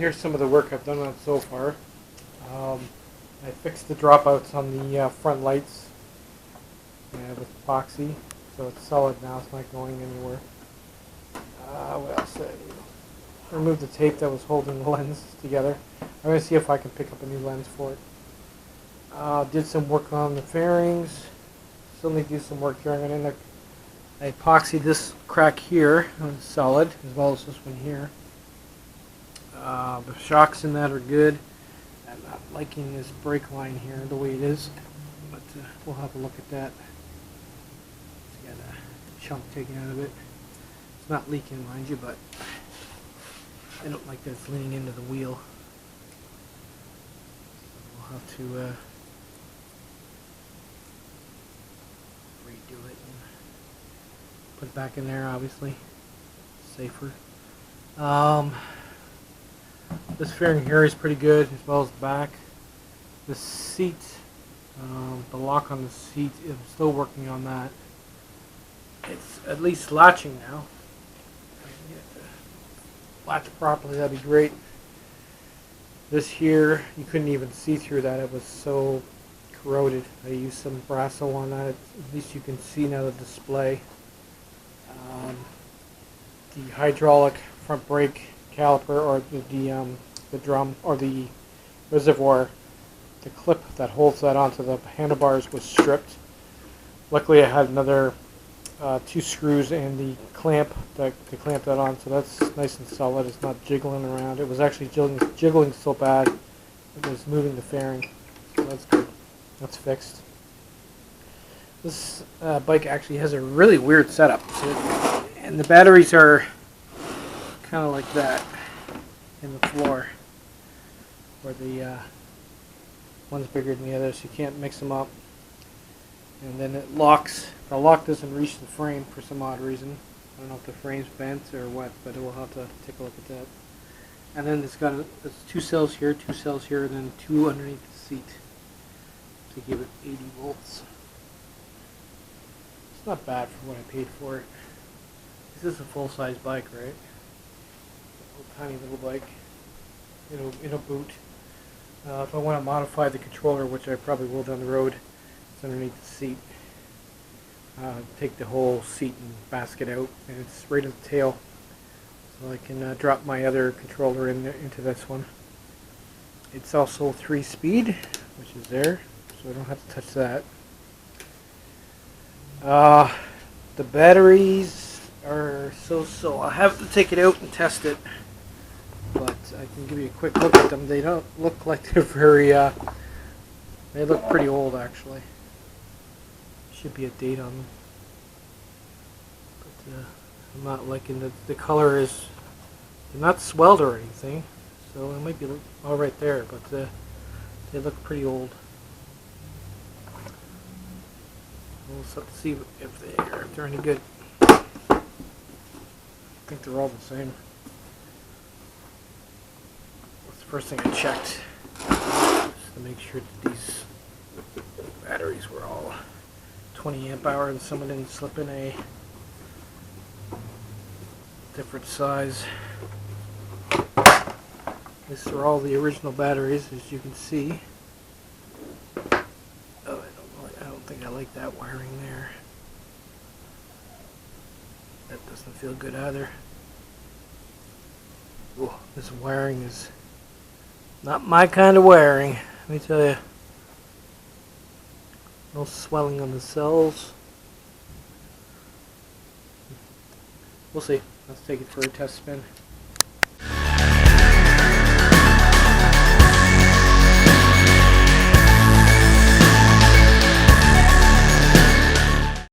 Here's some of the work I've done on it so far. I fixed the dropouts on the front lights with epoxy, so it's solid now. It's not going anywhere. What else did I do? Removed the tape that was holding the lens together. I'm going to see if I can pick up a new lens for it. Did some work on the fairings. Still need to do some work here. I'm going to epoxy this crack here. It's solid, as well as this one here. The shocks in that are good. I'm not liking this brake line here the way it is, but we'll have a look at that. It's got a chunk taken out of it. It's not leaking, mind you, but I don't like that it's leaning into the wheel. So we'll have to redo it and put it back in there, obviously. Safer. This fairing here is pretty good, as well as the back. The seat, the lock on the seat, I'm still working on that. It's at least latching now. If I can get it to latch properly, that'd be great. This here, you couldn't even see through that. It was so corroded. I used some Brasso on that. At least you can see now the display. The hydraulic front brake caliper, or the drum, or the reservoir, the clip that holds that onto the handlebars was stripped. Luckily I had another 2 screws and the clamp that could clamp that on, so that's nice and solid. It's not jiggling around. It was actually jiggling so bad it was moving the fairing, so that's good. That's fixed. This bike actually has a really weird setup, and the batteries are kind of like that in the floor, where the one's bigger than the other, so you can't mix them up. And then it locks. The lock doesn't reach the frame for some odd reason. I don't know if the frame's bent or what, but we'll have to take a look at that. And then it's got it's 2 cells here, and then 2 underneath the seat to give it 80 volts. It's not bad for what I paid for it. This is a full-size bike, right? A tiny little bike, in a boot. If I want to modify the controller, which I probably will down the road, it's underneath the seat. Take the whole seat and basket out, and it's right in the tail, so I can drop my other controller into this one. It's also 3-speed, which is there, so I don't have to touch that. The batteries are so-so. I'll have to take it out and test it, but I can give you a quick look at them. They don't look like they're very, they look pretty old actually. Should be a date on them, but I'm not liking the color is not swelled or anything, so it might be all right there, but they look pretty old. We'll just have to see if they're any good. I think they're all the same. That's the first thing I checked, just to make sure that these batteries were all 20 amp hour and someone didn't slip in a different size. These are all the original batteries, as you can see. Oh, I don't think I like that wiring there. That doesn't feel good either. Oh, this wiring is not my kind of wiring, let me tell you. No swelling on the cells. We'll see. Let's take it for a test spin.